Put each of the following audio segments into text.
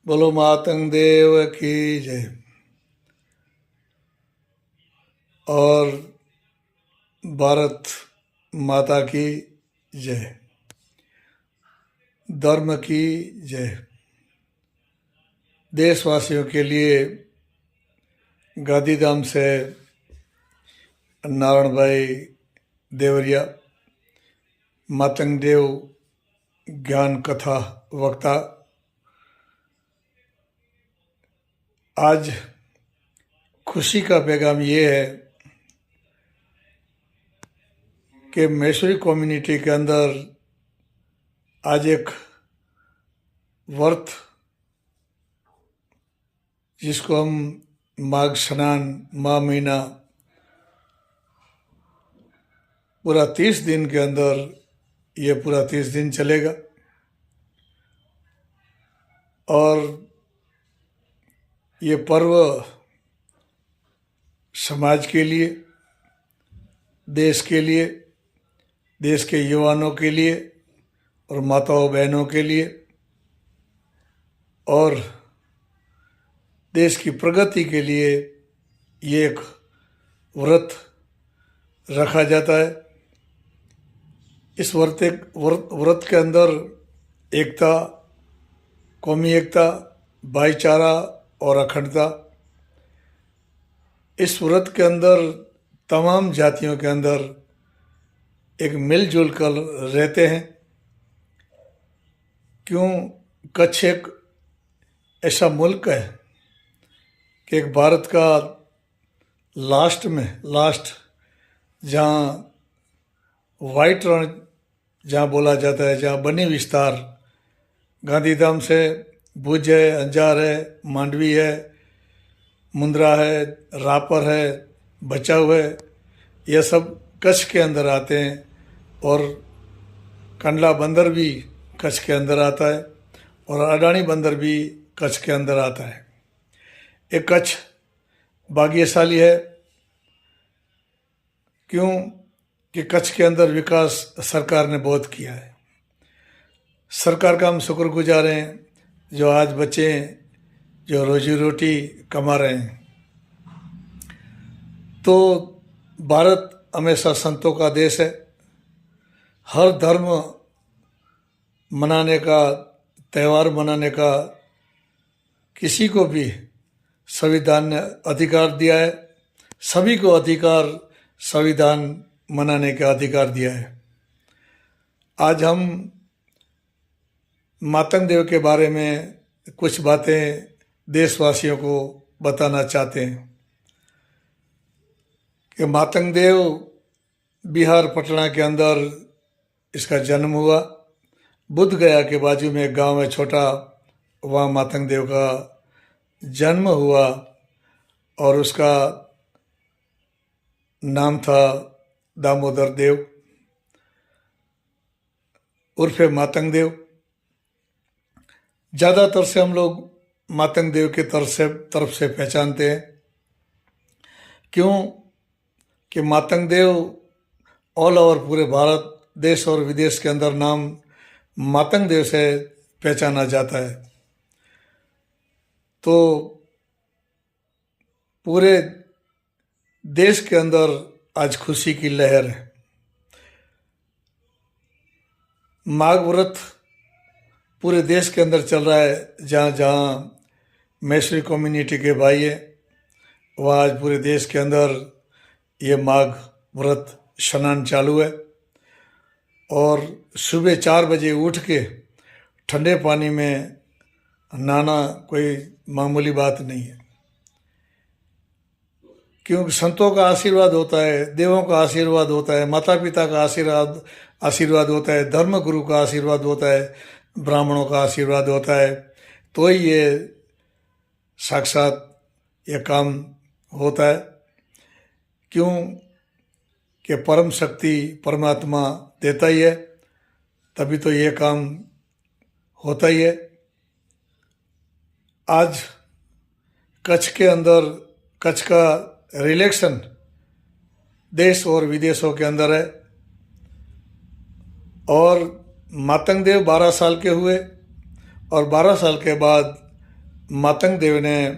बोलो मातंग देव की जय। और भारत माता की जय, धर्म की जय। देशवासियों के लिए गांधीधाम से नारायण भाई देवरिया, मातंग देव ज्ञान कथा वक्ता। आज खुशी का पैगाम ये है कि मैसूरी कम्युनिटी के अंदर आज एक व्रत, जिसको हम माघ स्नान माह महीना पूरा 30 दिन के अंदर, ये पूरा 30 दिन चलेगा। और ये पर्व समाज के लिए, देश के लिए, देश के युवाओं के लिए और माताओं बहनों के लिए, और देश की प्रगति के लिए ये एक व्रत रखा जाता है। इस व्रत के अंदर एकता, कौमी एकता, भाईचारा और अखंडता, इस व्रत के अंदर तमाम जातियों के अंदर एक मिलजुल कर रहते हैं। क्यों? कच्छ एक ऐसा मुल्क है कि एक भारत का लास्ट जहाँ वाइट रण जहाँ बोला जाता है, जहाँ बनी विस्तार, गांधीधाम से भुज है, अंजार है, मांडवी है, मुंद्रा है, रापर है, बचाव है, यह सब कच्छ के अंदर आते हैं। और कंडला बंदर भी कच्छ के अंदर आता है और अडानी बंदर भी कच्छ के अंदर आता है। एक कच्छ भाग्यशाली है। क्यों? कि कच्छ के अंदर विकास सरकार ने बहुत किया है। सरकार का हम शुक्रगुजार हैं, जो आज बच्चे जो रोजी रोटी कमा रहे हैं। तो भारत हमेशा संतों का देश है। हर धर्म मनाने का, त्यौहार मनाने का किसी को भी संविधान ने अधिकार दिया है। सभी को अधिकार, संविधान मनाने का अधिकार दिया है। आज हम मातंग देव के बारे में कुछ बातें देशवासियों को बताना चाहते हैं कि मातंग देव बिहार पटना के अंदर इसका जन्म हुआ। बुद्ध गया के बाजू में एक गांव है छोटा, वहाँ मातंग देव का जन्म हुआ और उसका नाम था दामोदर देव उर्फे मातंग देव। ज़्यादातर से हम लोग मातंग देव के तरफ से पहचानते हैं। क्यों? कि मातंग देव ऑल ओवर पूरे भारत, देश और विदेश के अंदर नाम मातंग देव से पहचाना जाता है। तो पूरे देश के अंदर आज खुशी की लहर है। माघ व्रत पूरे देश के अंदर चल रहा है। जहाँ जहाँ मैसूरी कम्युनिटी के भाई हैं, वहाँ आज पूरे देश के अंदर ये माघ व्रत स्नान चालू है। और सुबह 4 बजे उठ के ठंडे पानी में नहाना कोई मामूली बात नहीं है। क्योंकि संतों का आशीर्वाद होता है, देवों का आशीर्वाद होता है, माता पिता का आशीर्वाद होता है, धर्म गुरु का आशीर्वाद होता है, ब्राह्मणों का आशीर्वाद होता है, तो ही ये साक्षात ये काम होता है। क्यों? कि परम शक्ति परमात्मा देता ही है, तभी तो ये काम होता ही है। आज कच्छ के अंदर, कच्छ का रिलेक्शन देश और विदेशों के अंदर है। और मातंग देव 12 साल के हुए और 12 साल के बाद मातंग देव ने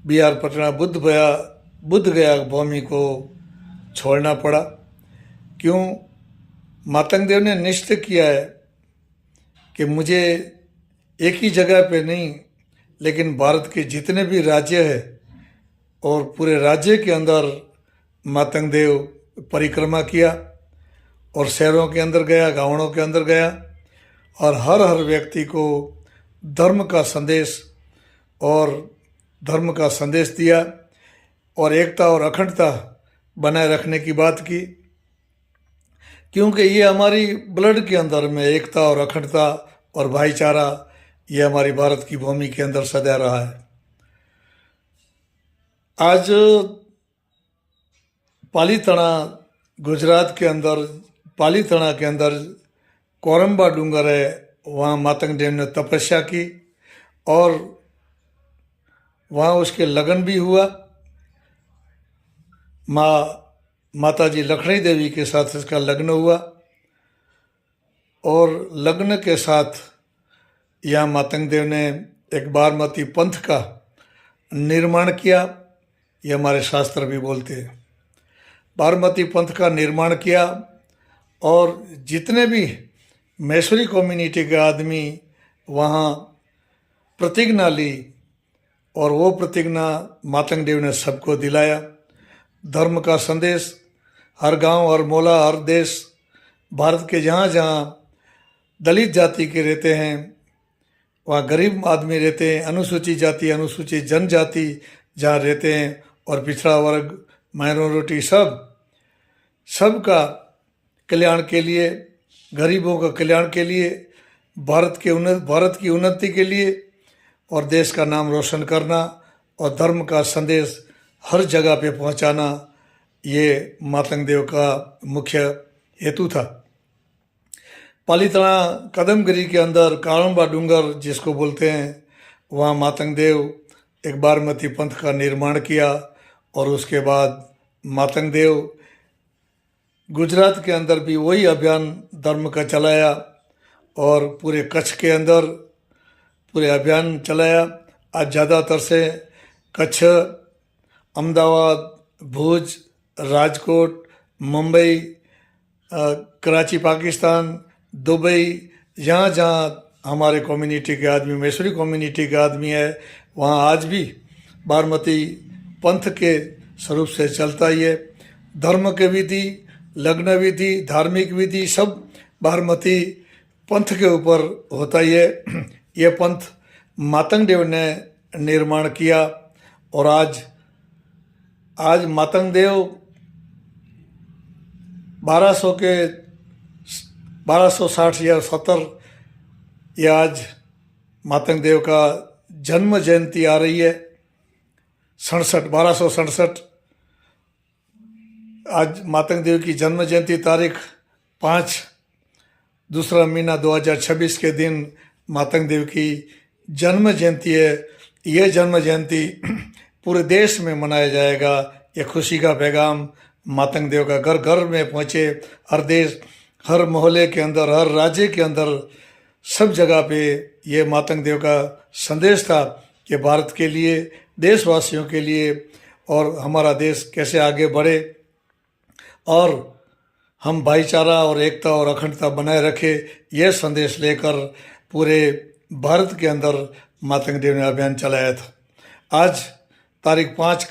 बिहार पटना बुद्ध गया भूमि को छोड़ना पड़ा। क्यों? मातंग देव ने निश्चय किया है कि मुझे एक ही जगह पे नहीं, लेकिन भारत के जितने भी राज्य है और पूरे राज्य के अंदर मातंग देव परिक्रमा किया और शहरों के अंदर गया, गाँवों के अंदर गया और हर व्यक्ति को धर्म का संदेश दिया और एकता और अखंडता बनाए रखने की बात की। क्योंकि ये हमारी ब्लड के अंदर में एकता और अखंडता और भाईचारा ये हमारी भारत की भूमि के अंदर सदा रहा है। आज पालीताणा गुजरात के अंदर पालीताणा के अंदर कोरंबा डूंगर है, वहाँ मातंग देव ने तपस्या की और वहाँ उसके लगन भी हुआ। माताजी लखनी देवी के साथ इसका लग्न हुआ और लग्न के साथ यहाँ मातंग देव ने एक बारमती पंथ का निर्माण किया। ये हमारे शास्त्र भी बोलते हैं, बारमती पंथ का निर्माण किया और जितने भी मैसूरी कम्युनिटी के आदमी वहाँ प्रतिज्ञा ली और वो प्रतिज्ञा मातंग देव ने सबको दिलाया। धर्म का संदेश हर गांव, हर मोहल्ला, हर देश, भारत के जहाँ जहाँ दलित जाति के रहते हैं, वहाँ गरीब आदमी रहते हैं, अनुसूचित जाति, अनुसूचित जनजाति जहाँ रहते हैं और पिछड़ा वर्ग, माइनॉरिटी, सबका कल्याण के लिए, गरीबों का कल्याण के लिए, भारत की उन्नति के लिए और देश का नाम रोशन करना और धर्म का संदेश हर जगह पे पहुंचाना, ये मातंग देव का मुख्य हेतु था। पालीताणा कदमगिरी के अंदर कोरंबा डूंगर जिसको बोलते हैं, वहाँ मातंग देव एक बारमती पंथ का निर्माण किया और उसके बाद मातंग देव गुजरात के अंदर भी वही अभियान धर्म का चलाया और पूरे कच्छ के अंदर पूरे अभियान चलाया। आज ज़्यादातर से कच्छ, अहमदाबाद, भुज, राजकोट, मुंबई, कराची पाकिस्तान, दुबई, जहाँ जहाँ हमारे कम्युनिटी के आदमी, मैसूरी कम्युनिटी के आदमी है, वहाँ आज भी बारमती पंथ के स्वरूप से चलता ही है। धर्म के विधि, लग्न विधि, धार्मिक विधि सब बारमती पंथ के ऊपर होता ही है। ये पंथ मातंग देव ने निर्माण किया और आज मातंग देव 1260 या 70 ये आज मातंग देव का जन्म जयंती आ रही है, 1267। आज मातंग देव की जन्म जयंती तारीख 5 दूसरा महीना 2026 के दिन मातंग देव की जन्म जयंती है। ये जन्म जयंती पूरे देश में मनाया जाएगा। ये खुशी का पैगाम मातंग देव का घर घर में पहुँचे, हर देश, हर मोहल्ले के अंदर, हर राज्य के अंदर, सब जगह पे ये मातंग देव का संदेश था कि भारत के लिए, देशवासियों के लिए और हमारा देश कैसे आगे बढ़े और हम भाईचारा और एकता और अखंडता बनाए रखे। यह संदेश लेकर पूरे भारत के अंदर मातंग देव ने अभियान चलाया था। आज तारीख 5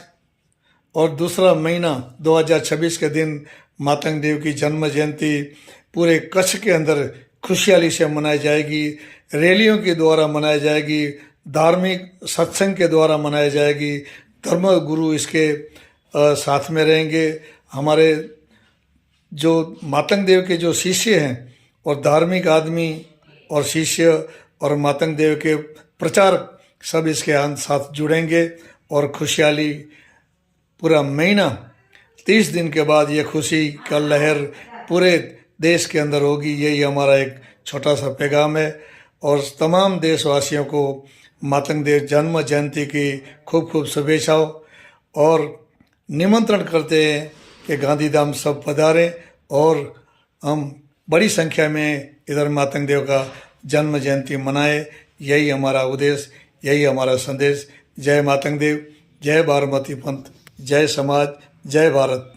और दूसरा महीना 2026 के दिन मातंग देव की जन्म जयंती पूरे कच्छ के अंदर खुशहाली से मनाई जाएगी, रैलियों के द्वारा मनाई जाएगी, धार्मिक सत्संग के द्वारा मनाई जाएगी। धर्म गुरु इसके साथ में रहेंगे। हमारे जो मातंग देव के जो शिष्य हैं और धार्मिक आदमी और शिष्य और मातंग देव के प्रचारक सब इसके साथ जुड़ेंगे और खुशहाली पूरा महीना 30 दिन के बाद ये खुशी का लहर पूरे देश के अंदर होगी। यही हमारा एक छोटा सा पैगाम है और तमाम देशवासियों को मातंग देव जन्म जयंती की खूब खूब शुभेच्छाओं और निमंत्रण करते हैं कि गांधीधाम सब पधारें और हम बड़ी संख्या में इधर मातंग देव का जन्म जयंती मनाएं। यही हमारा उद्देश्य, यही हमारा संदेश। जय मातंग देव, जय बारामती पंथ, जय समाज, जय भारत।